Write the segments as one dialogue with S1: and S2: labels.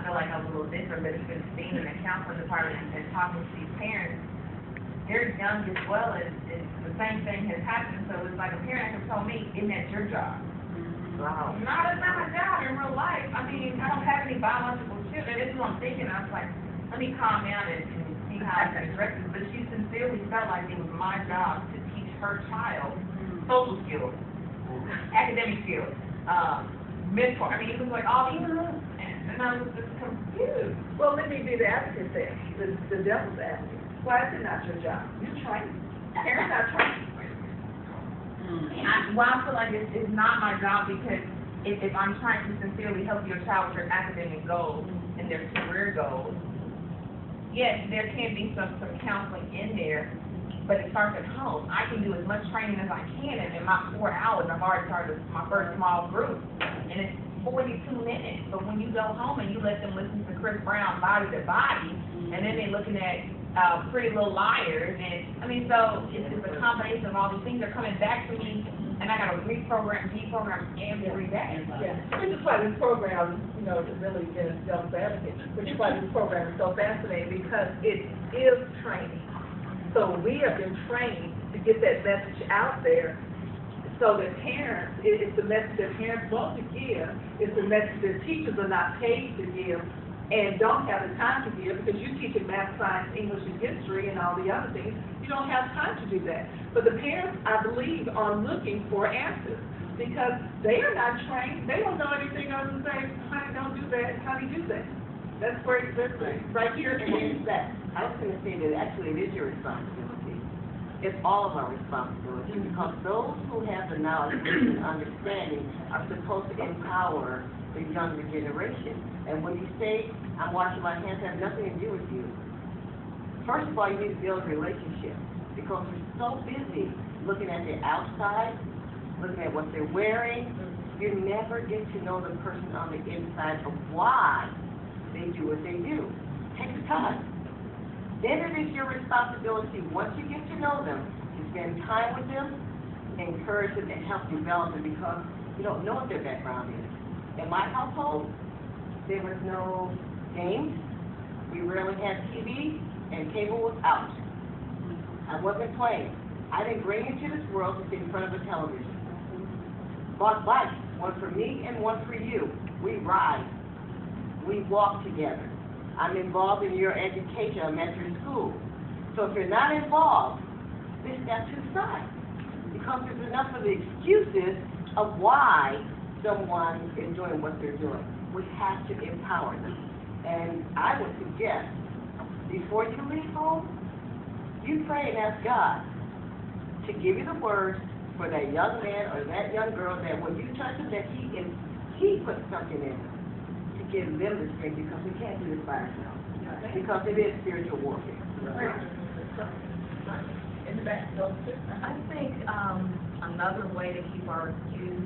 S1: I feel like I was a little different, but even being in the counseling department and talking to these parents, they're young as well, and the same thing has happened. So it's like a parent has told me, isn't that your job?
S2: Wow.
S1: Not my job in real life. I mean, I don't have any biological children. This is what I'm thinking. I was like, let me calm down and see how I can address this. But she sincerely felt like it was my job to teach her child social skills, academic skills, mentor. I mean, it was like all these, and I was just confused.
S2: Well, let me be the advocate there, the devil's advocate. Why is it not your job? You're trained. Parents are trained.
S1: Well, I feel like it's not my job because if I'm trying to sincerely help your child with their academic goals and their career goals, yes, there can be some counseling in there, but it starts at home. I can do as much training as I can, and in my 4 hours, I've already started my first small group, and it's 42 minutes. But when you go home and you let them listen to Chris Brown, Body to Body, and then they're looking at Pretty Little Liars, and I mean, so it's a combination of all these things. They're coming back to me, and I got to deprogram every day.
S2: Yeah, which is why this program, you know, really is self-advocate, which is why this program is so fascinating, because it is training. So we have been trained to get that message out there so that parents, it's the message that parents want to give, it's the message that teachers are not paid to give and don't have the time to give, because you teach in math, science, English, and history, and all the other things. You don't have time to do that. But the parents, I believe, are looking for answers because they are not trained. They don't know anything other than say, honey, don't do that, honey, do that. That's great. That's right here and that.
S3: I was going to say that actually it is your responsibility. It's all of our responsibility because those who have the knowledge and understanding are supposed to empower the younger generation. And when you say, I'm washing my hands, have nothing to do with you. First of all, you need to build a relationship because we're so busy looking at the outside, looking at what they're wearing. You never get to know the person on the inside of why they do what they do. It takes time. Then it is your responsibility, once you get to know them, to spend time with them, encourage them, and help develop them because you don't know what their background is. In my household, there was no games. We rarely had TV, and cable was out. I wasn't playing. I didn't bring into this world to sit in front of a television. Bought bikes, one for me and one for you. We ride. We walk together. I'm involved in your education, elementary school. So if you're not involved, this got two sides. Because there's enough of the excuses of why someone is doing what they're doing. We have to empower them. And I would suggest, before you leave home, you pray and ask God to give you the words for that young man or that young girl that when you touch them, that he puts something in them to give them the strength because we can't do this by ourselves. Because it is spiritual warfare.
S2: In the back,
S4: I think another way to keep our youth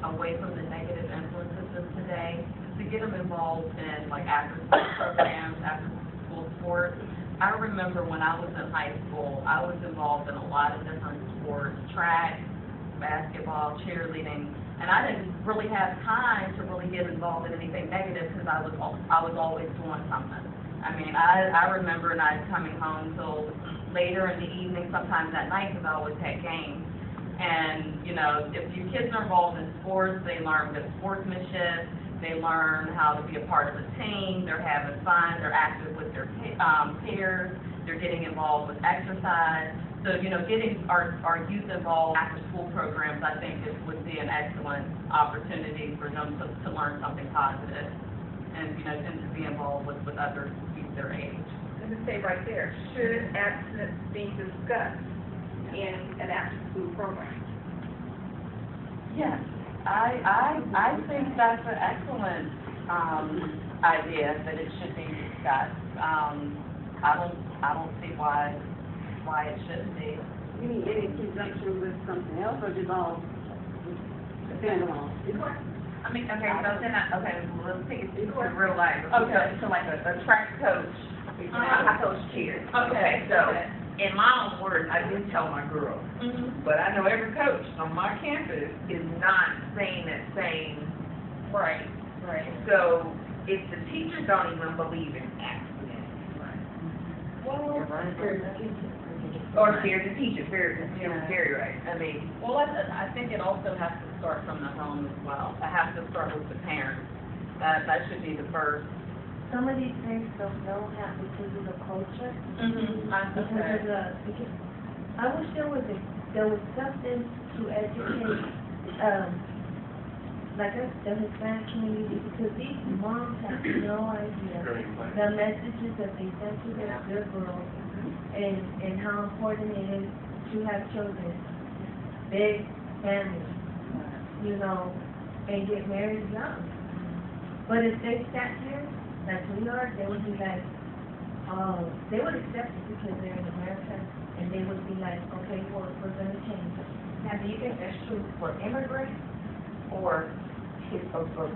S4: away from the negative influences of today is to get them involved in like after-school programs, after-school sports. I remember when I was in high school, I was involved in a lot of different sports, track, basketball, cheerleading, and I didn't really have time to really get involved in anything negative because I was always doing something. I mean, I remember not coming home till later in the evening, sometimes at night, because I always had games. And, you know, if your kids are involved in sports, they learn good sportsmanship, they learn how to be a part of a team, they're having fun, they're active with their peers, they're getting involved with exercise. So, you know, getting our youth involved after school programs, I think would be an excellent opportunity for them to learn something positive and, you know, and to be involved with other youth their age.
S2: let me say right there, should abstinence be discussed in an after-school program?
S4: Yes, I think that's an excellent idea that it should be discussed. I don't see why it shouldn't be.
S5: You mean in conjunction with something else, or just all standalone?
S1: I mean, okay, so then let's take it to real life.
S4: Okay.
S1: So like a track coach, I coach cheer. Okay, so in my own words, I do tell my girls, but I know every coach on my campus is not saying that same.
S4: Right.
S1: So if the teachers don't even believe in abstinence, or fear the teachers, very right, I mean,
S4: Well, I think it also has to start from the home as well. It has to start with the parents. That should be the first.
S6: Some of these things don't know how because of the culture,
S4: Mm-hmm.
S6: because I wish there was something to educate, like the Hispanic community, because these moms have no idea the messages that they send to their girls and how important it is to have children, big families, you know, and get married young. But if they sat here, like we are, they would be like, they would accept it because they're in America, and they would be like, okay, well, we're gonna change it.
S1: now, do you think that's true for immigrants, or
S6: I'm
S1: from
S6: fourth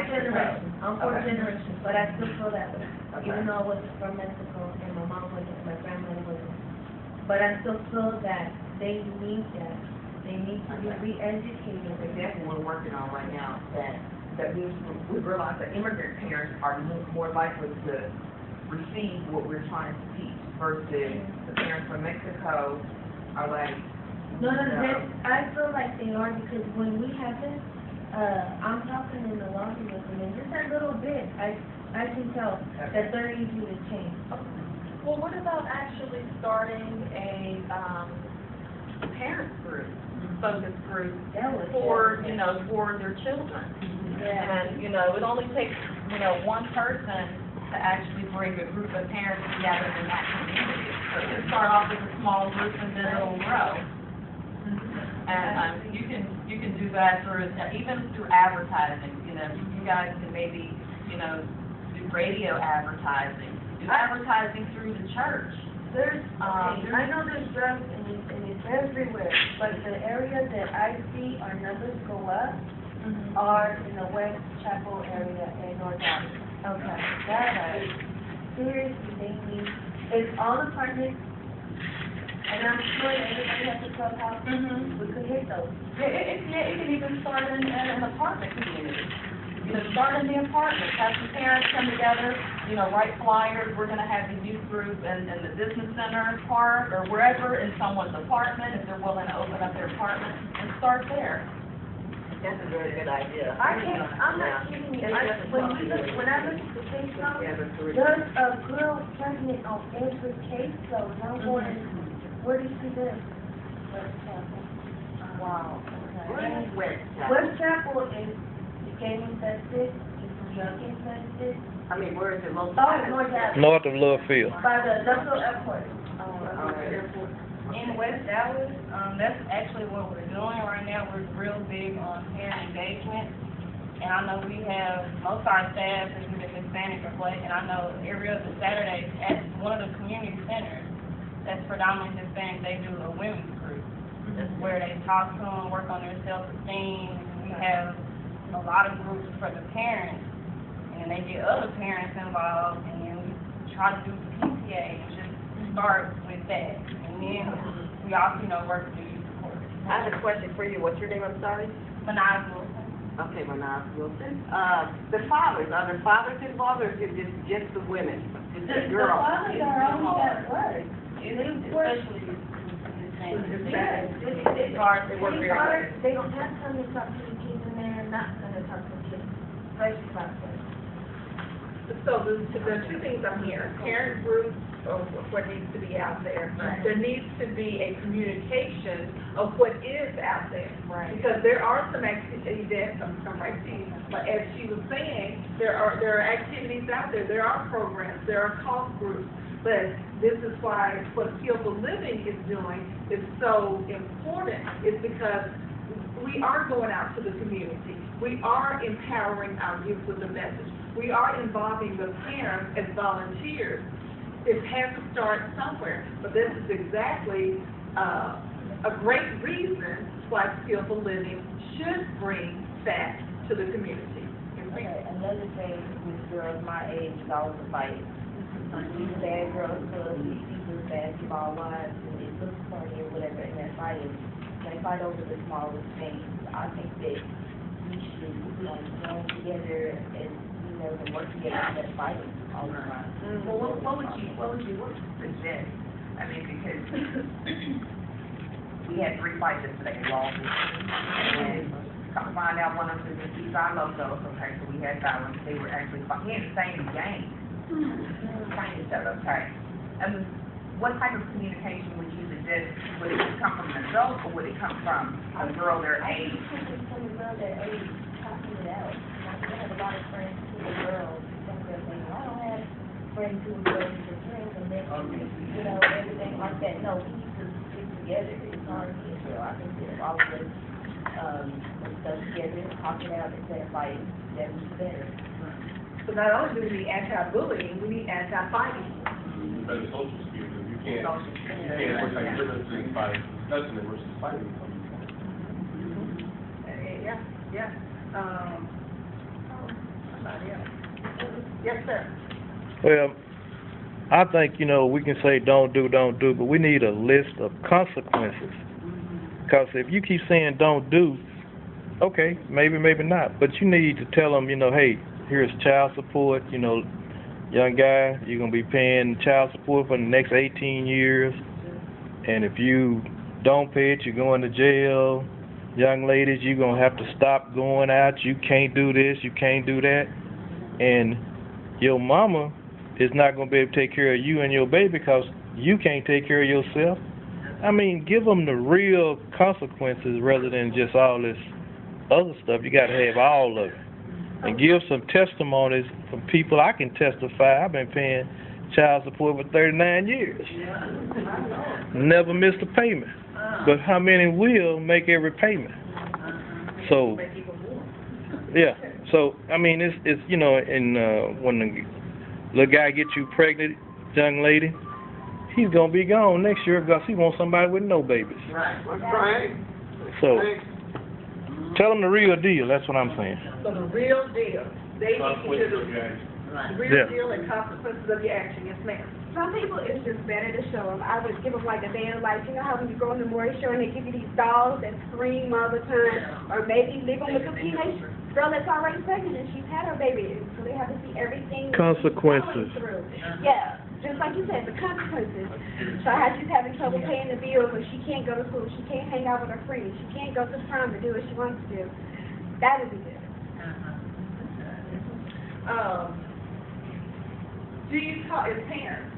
S1: Mexico?
S6: generation,
S1: Okay.
S6: but I still feel that way.
S1: Okay.
S6: Even though I wasn't from Mexico, and my mom wasn't, my grandmother wasn't. But I still feel that they need that. They need to be re-educated.
S1: That's what we're working on right now, that we realize that immigrant parents are more likely to receive what we're trying to teach versus the parents from Mexico are like,
S6: No, I feel like they are, because when we have this, I'm talking in the laundry with them, and just a little bit, I can tell that they're easy to change.
S4: Well, what about actually starting a parent group, focus group
S6: That would
S4: for,
S6: help.
S4: you know, for their children?
S6: Yeah.
S4: And, you know, it only takes, you know, one person to actually bring a group of parents together in that community. So it can start off as a small group and then it'll grow. And you can do that through, even through advertising, you know, you guys can maybe, you know, do radio advertising, do advertising through the church.
S6: There's, I know there's drugs and it's everywhere, but the area that I see our numbers go up are in the West Chapel area and North Dallas. Okay. That is, seriously, they need, it's all apartments, and I'm sure everybody has a clubhouse, we could hit those.
S4: It can even start in an apartment community. You know, start in the apartment, have some parents come together, you know, write flyers, we're gonna have the youth group in the business center park, or wherever, in someone's apartment, if they're willing to open up their apartment, and start there.
S3: That's a very good idea.
S6: I'm not kidding you, when I look at the case file, there's a girl pregnant on every case, so no one, where do you see this? West Chapel. Wow.
S3: Where's West Chapel?
S6: West Chapel is gang infested, it's drug infested.
S3: I mean, where is it located?
S6: Oh, North Dallas,
S7: North of Littlefield.
S6: by the Duffel Airport.
S8: In West Dallas, that's actually what we're doing right now. We're real big on parent engagement. And I know we have, most of our staff is either Hispanic or Black, and I know every other Saturday at one of the community centers that's predominantly Hispanic, they do a women's group. That's where they talk to them, work on their self-esteem. We have a lot of groups for the parents, and they get other parents involved, and then we try to do the PTA and just start with that. And then we also, you know, work with the youth support.
S3: I have a question for you. What's your name? I'm sorry.
S8: Manaz Wilson.
S3: Okay, Manaz Wilson. The fathers, are the fathers involved, or is it just the women? Just the
S6: The
S3: girls?
S6: fathers are only at work.
S8: Especially
S6: It's
S8: hard to
S6: It's hard, they don't have time to talk to the kids, and they're not gonna talk to the kids, especially about that.
S2: So the two things I'm hearing, parent groups of what needs to be out there. There needs to be a communication of what is out there.
S8: Right.
S2: Because there are some events, but as she was saying, there are activities out there, there are programs, there are talk groups. But this is why what Skillful Living is doing is so important, is because we are going out to the community. We are empowering our youth with the message. We are involving the parents as volunteers. It has to start somewhere, but this is exactly a great reason why Skillful Living should bring that to the community.
S1: Okay, another thing with girls my age is always a fight. These bad girls clubs, these people's basketball wives, and it looks funny or whatever, and they're fighting. They fight over the smallest things. I think that we should join together and, you know,
S6: together and work together instead of fighting all the time.
S1: Well, what would you suggest? I mean, because we had 3 fights yesterday, lost, and come to find out one of them was East Side Locos, okay, so we had that one, they were actually fighting the same game. Fighting each other, okay. What type of communication would you suggest? Would it come from an adult, or would it come from a girl their age?
S6: From the girl their age, talking it out. Like, I have a lot of friends who are girls, some girls say, well, I don't have friends who are girls, who are friends, and then, you know, everything like that. No, we need to stick together. It's hard to get there. I think that all of us, stuff together, talk it out instead of fighting, that would be better.
S2: So not only do we need anti-bullying, we need anti-fighting.
S7: Better social skills, and you can't work like differences by discussing it versus fighting something.
S2: Yeah. Somebody else. Yes, sir.
S9: Well, I think, we can say don't do, but we need a list of consequences. Because if you keep saying don't do, okay, maybe not. But you need to tell them, hey, here's child support, young guy, you're going to be paying child support for the next 18 years. And if you don't pay it, you're going to jail. Young ladies, you're going to have to stop going out. You can't do this, you can't do that. And your mama is not going to be able to take care of you and your baby because you can't take care of yourself. I mean, give them the real consequences rather than just all this other stuff. You got to have all of it. And give some testimonies from people. I can testify. I've been paying child support for 39 years. Never missed a payment. But how many will make every payment? So, yeah. So, I mean, it's and when the little guy gets you pregnant, young lady, he's going to be gone next year because he wants somebody with no babies.
S3: Right.
S9: So, tell them the real deal. That's what I'm saying.
S2: So the real deal, they need to hear the real
S9: Yeah.
S2: deal and consequences of your action. Yes, ma'am.
S10: Some people, it's just better to show them. I would give them like a band, like, you know how when you go in the morning show and they give you these dolls that scream all the time, or maybe leave them with a teenage girl that's already pregnant and she's had her baby, so they have to see everything.
S9: Consequences.
S10: Through. Yeah, just like you said, the consequences. So how she's having trouble paying the bills, or she can't go to school, she can't hang out with her friends, she can't go to the prom to do what she wants to do. That would be good.
S2: Do you talk, as parents,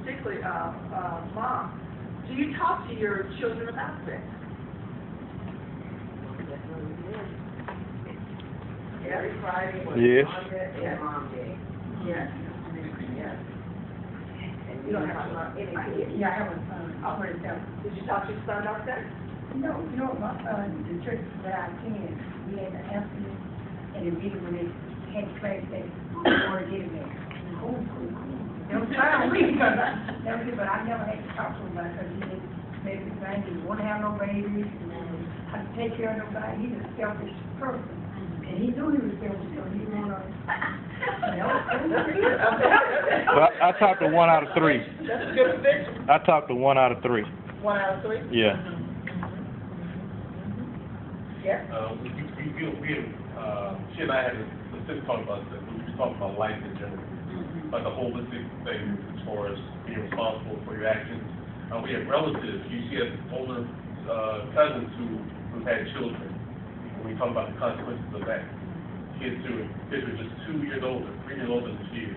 S2: particularly mom, do you talk to your children about sex? Every Friday.
S9: Yes.
S2: Yeah.
S3: Mom Day.
S2: Yes. Yes. You don't have to,
S5: Yeah, I have a son, I'll put it down.
S2: did you talk to your son about sex?
S5: No, my son, the church that I attend, we had the Anthony, and the meeting when they had class that or get it there. Cool. It was fine with me, because but I never had to talk to him about it, because he didn't make the thing, he didn't want to have no babies, and I could take care of nobody, he's a selfish person. And he knew he was selfish, so he didn't want to,
S9: Well, I talked to 1 out of 3.
S2: That's a good conviction.
S9: I talked to 1 out of 3.
S2: 1 out of 3?
S9: Yeah.
S2: Yeah.
S7: She and I had a specific talk about this. We just talked about life in general, like the holistic thing as far as being responsible for your actions. We have relatives. You see older cousins who've had children. When we talk about the consequences of that, kids who are just 2 years older, 3 years older than she is.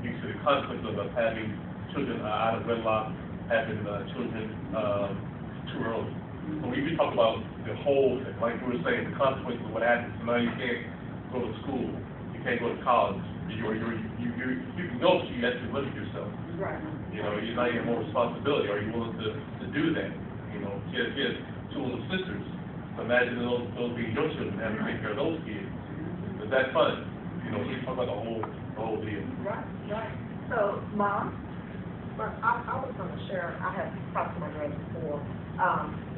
S7: You see the consequences of having children out of wedlock, having children too early. So we talk about the whole, like we were saying, the consequences of what happens. So now you can't go to school, you can't go to college. You can go, but you have to limit yourself.
S2: Right.
S7: You're not getting more responsibility. Are you willing to do that? She has 2 older sisters. So imagine those being your children, having to take care of those kids. Is that fun? We talk about the whole deal.
S2: Right. So, Mom?
S11: But I was going to share, I have talked to my dad before,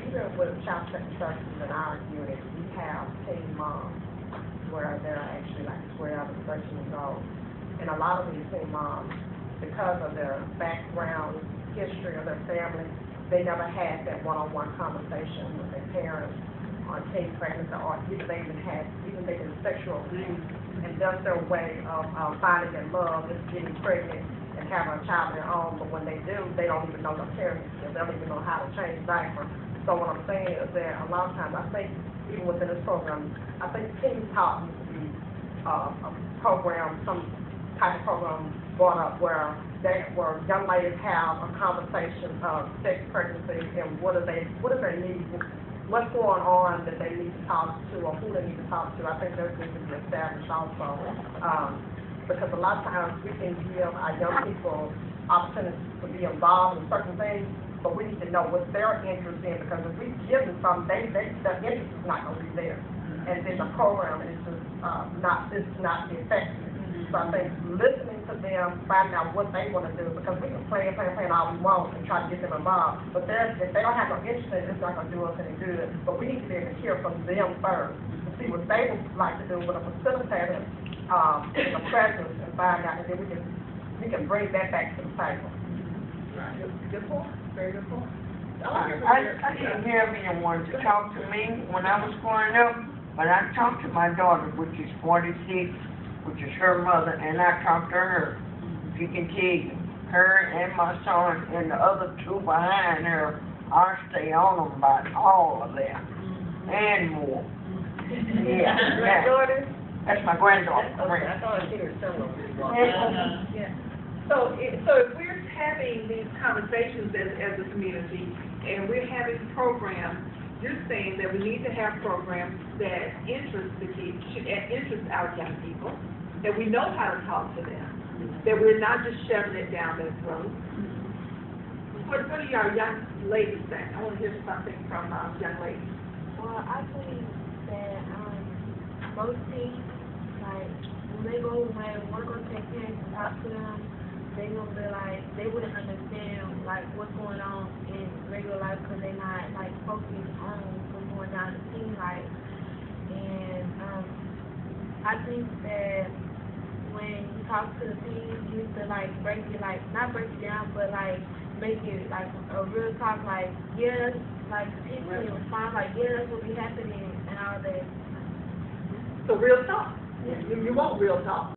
S11: even with child protection services in our unit, we have teen moms where they're actually like 12 and 13 years old. And a lot of these teen moms, because of their background, history of their family, they never had that one-on-one conversation with their parents on teen pregnancy, or even they even had sexual abuse And that's their way of finding their love, is getting pregnant and having a child of their own. But when they do, they don't even know their parents, they don't even know how to change diapers. So what I'm saying is that a lot of times, I think, even within this program, I think Teen Talk needs to be a program, some type of program brought up where young ladies have a conversation of sex, pregnancy, and what do they need, what's going on that they need to talk to, or who they need to talk to. I think those needs to be established also. Because a lot of times we can give our young people opportunities to be involved in certain things, but we need to know what they're interested in, because if we give them something, their interest is not going to be there. And then the program is just not effective. So I think listening to them, finding out what they want to do, because we can plan all we want and try to get them involved, but if they don't have no interest in it, it's not going to do us any good. But we need to be able to hear from them first, to see what they would like to do with a facilitator in the presence, and find out, and then we can bring that back to the table.
S2: Good point, very good point.
S12: I didn't have anyone to talk to me when I was growing up, but I talked to my daughter, which is 46, which is her mother, and I talked to her. She can tell you, her and my son and the other two behind her, I stay on them about all of them, and more. Yeah,
S2: Granddaughter?
S12: that's my granddaughter.
S11: I thought she was similar.
S2: Yeah. So if we're having these conversations as a community, and we're having programs, you're saying that we need to have programs that interest the kids, interest our young people, that we know how to talk to them, that we're not just shoving it down their throat. What do our young ladies think? I want to hear something from young ladies.
S6: Well, I believe that most teens, like, when they go, when one of their parents and talk to them, they gonna be like, they wouldn't understand, like, what's going on in regular life, because they're not, like, focused on what's going down in teen life. And I think that when you talk to the teens, you need to, like, break it, like, not break it down, but, like, make it, like, a real talk, like, yes, like, people in response, like, yeah, that's what be happening, and all that.
S2: So real talk. You want real talk.